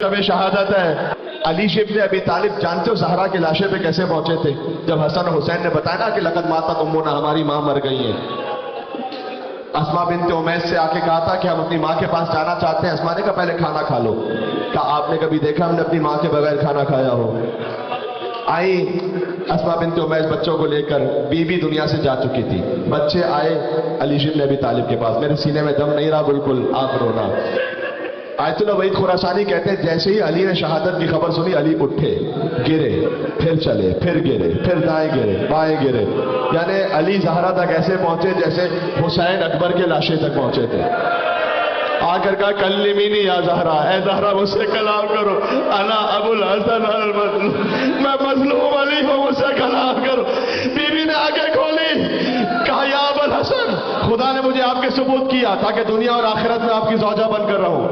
شب شہادت ہے۔ علی ابن ابی طالب جانتے ہو زہرا کے لاشے پہ کیسے پہنچے تھے؟ جب حسن و حسین نے بتایا نا کہ لقد ماتت امنا، ہماری ماں مر گئی ہے، اسما بنت امیس سے آ کے کہا تھا کہ ہم اپنی ماں کے پاس جانا چاہتے ہیں۔ اسما نے کہا پہلے کھانا کھا لو۔ کہا آپ نے کبھی دیکھا ہم نے اپنی ماں کے بغیر کھانا کھایا ہو؟ آئی اسما بنت امیس بچوں کو لے کر، بیوی دنیا سے جا چکی تھی، بچے آئے علی ابن ابی طالب کے پاس، میرے سینے میں دم نہیں رہا، بالکل آپ رونا۔ آیت اللہ وحید خراسانی کہتے ہیں جیسے ہی علی نے شہادت کی خبر سنی، علی اٹھے، گرے، پھر چلے، پھر گرے، پھر دائیں گرے، بائیں گرے، یعنی علی زہرا تک ایسے پہنچے جیسے حسین اکبر کے لاشے تک پہنچے تھے۔ آ کر کہا کلمینی یا زہرا، اے زہرا مجھ سے کلام کرو، انا ابو الحسن المظلوم، میں مظلوم علی ہوں، مجھ سے کلام کرو۔ بیوی نے آنکھیں کھولی، کہا یا ابو الحسن، خدا نے مجھے آپ کے ثبوت کیا تاکہ دنیا اور آخرت میں آپ کی زوجہ بن کر رہوں۔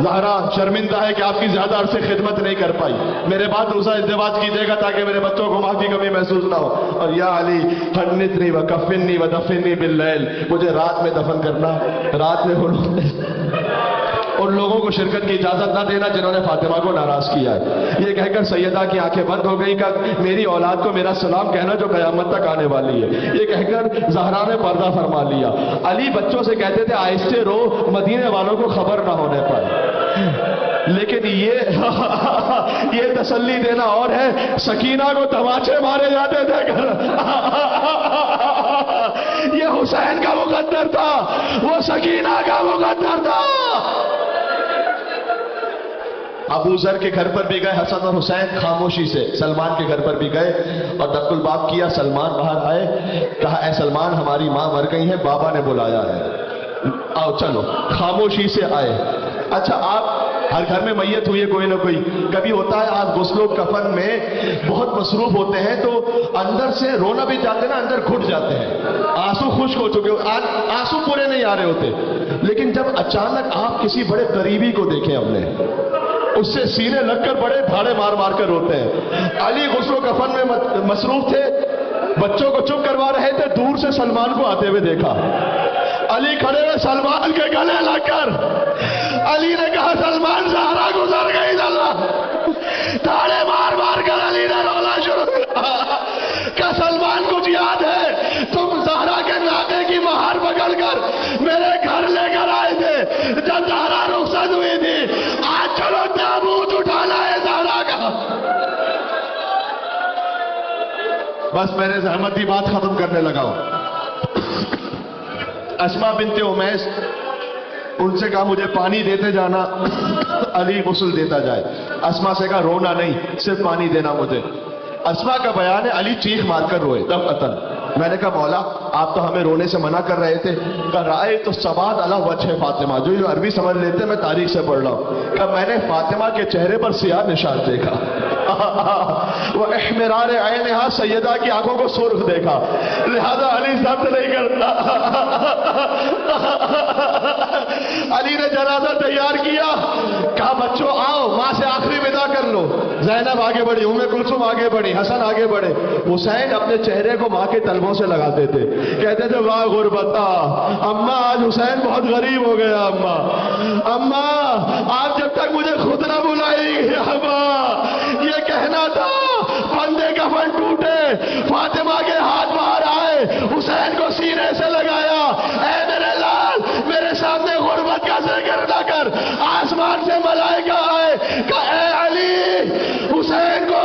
زہرا شرمندہ ہے کہ آپ کی زیادہ عرصے خدمت نہیں کر پائی، میرے بعد دوسرا ازدواج کیجیے گا تاکہ میرے بچوں کو ماں کی کمی محسوس نہ ہو۔ اور یا علی حنتنی وکفنی ودفنی باللیل، مجھے رات میں دفن کرنا، رات میں ان لوگوں کو شرکت کی اجازت نہ دینا جنہوں نے فاطمہ کو ناراض کیا ہے۔ یہ کہہ کر سیدہ کی آنکھیں بند ہو گئی کہ میری اولاد کو میرا سلام کہنا جو قیامت تک آنے والی ہے۔ یہ کہہ کر زہرا نے پردہ فرما لیا۔ علی بچوں سے کہتے تھے آہستہ رو، مدینے والوں کو خبر نہ ہونے پر، لیکن یہ تسلی دینا اور ہے، سکینہ کو تماچے مارے جاتے تھے یہ حسین کا مقدر تھا، وہ سکینہ کا مقدر تھا۔ ابو ذر کے گھر پر بھی گئے حسن اور حسین خاموشی سے، سلمان کے گھر پر بھی گئے اور دق الباب کیا۔ سلمان باہر آئے، کہا اے سلمان ہماری ماں مر گئی ہے، بابا نے بلایا ہے، آؤ چلو۔ خاموشی سے آئے۔ اچھا آپ ہر گھر میں میت ہوئی ہے کوئی نہ کوئی، کبھی ہوتا ہے آپ غسل و کفن میں بہت مصروف ہوتے ہیں تو اندر سے رونا بھی چاہتے ہیں نا، اندر گھٹ جاتے ہیں، آنسو خشک ہو چکے، آنسو پورے نہیں آ رہے ہوتے، لیکن جب اچانک آپ کسی بڑے قریبی کو دیکھیں اپنے، اس سے سینے لگ کر بڑے بھاڑے مار مار کر روتے ہیں۔ علی غسل و کفن میں مصروف تھے، بچوں کو چپ کروا رہے تھے، دور سے سلمان کو آتے ہوئے دیکھا، علی کھڑے ہوئے سلمان کے گلے لگ کر، علی نے کہا سلمان زہرا گزر گئی، تاڑے مار مار کر علی نے رونا شروع کیا کہ سلمان کچھ یاد ہے تم زہرا کے ناقے کی مہار پکڑ کر میرے گھر لے کر آئے تھے جب زہرا رخصت ہوئی تھی، آج چلو تابوت اٹھانا ہے زہرا کا۔ بس میں نے زحمتی بات ختم کرنے لگا ہوں۔ اسما بنت امیس، ان سے کہا مجھے پانی دیتے جانا، علی غسل دیتا جائے۔ اسما سے کہا رونا نہیں، صرف پانی دینا مجھے۔ اسما کا بیان ہے علی چیخ مار کر روئے دفعتاً۔ میں نے کہا مولا آپ تو ہمیں رونے سے منع کر رہے تھے۔ کہا رائے تو سواد علی وجہ فاطمہ، جو عربی سمجھ لیتے میں تاریخ سے پڑھ رہا ہوں۔ کہا میں نے فاطمہ کے چہرے پر سیاہ نشان دیکھا، وہ احمرار عینہا، سیدہ کی آنکھوں کو سرخ دیکھا، لہذا علی ضبط نہیں کرتا۔ علی نے جنازہ تیار کیا، کہا بچوں آؤ ماں سے آخری ودا کر لو۔ زینب آگے بڑھی، ام کلثوم آگے بڑھی، حسن آگے بڑھے۔ حسین اپنے چہرے کو ماں کے تلووں سے لگاتے تھے، کہتے تھے واہ غربتا، اماں آج حسین بہت غریب ہو گیا، اماں آپ جب تک مجھے خود نہ بلائیں گے، اماں یہ کہنا تھا بندے کفن ٹوٹے، فاطمہ کے ہاتھ باہر آئے، حسین کو سینے سے لگایا، اے میرے لال میرے سامنے غربت کا ذکر نہ کر۔ آسمان سے ملائکہ آئے کہ اے علی حسین کو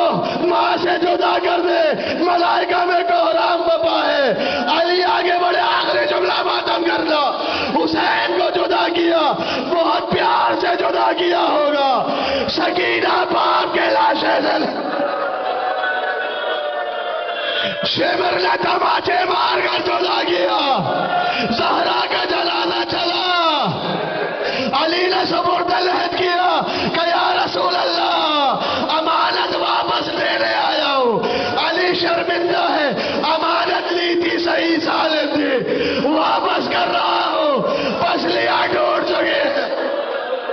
ماں سے جدا کر دے، ملائکہ میں کوہرام بپا ہے۔ علی آگے بڑھے، آخری جملہ ماتم کرنا، حسین کو جدا کیا، بہت پیار سے جدا کیا ہوگا، سکینہ باپ کے لاشے سے شمر نے تماچے مار کر جدا کیا، زہرا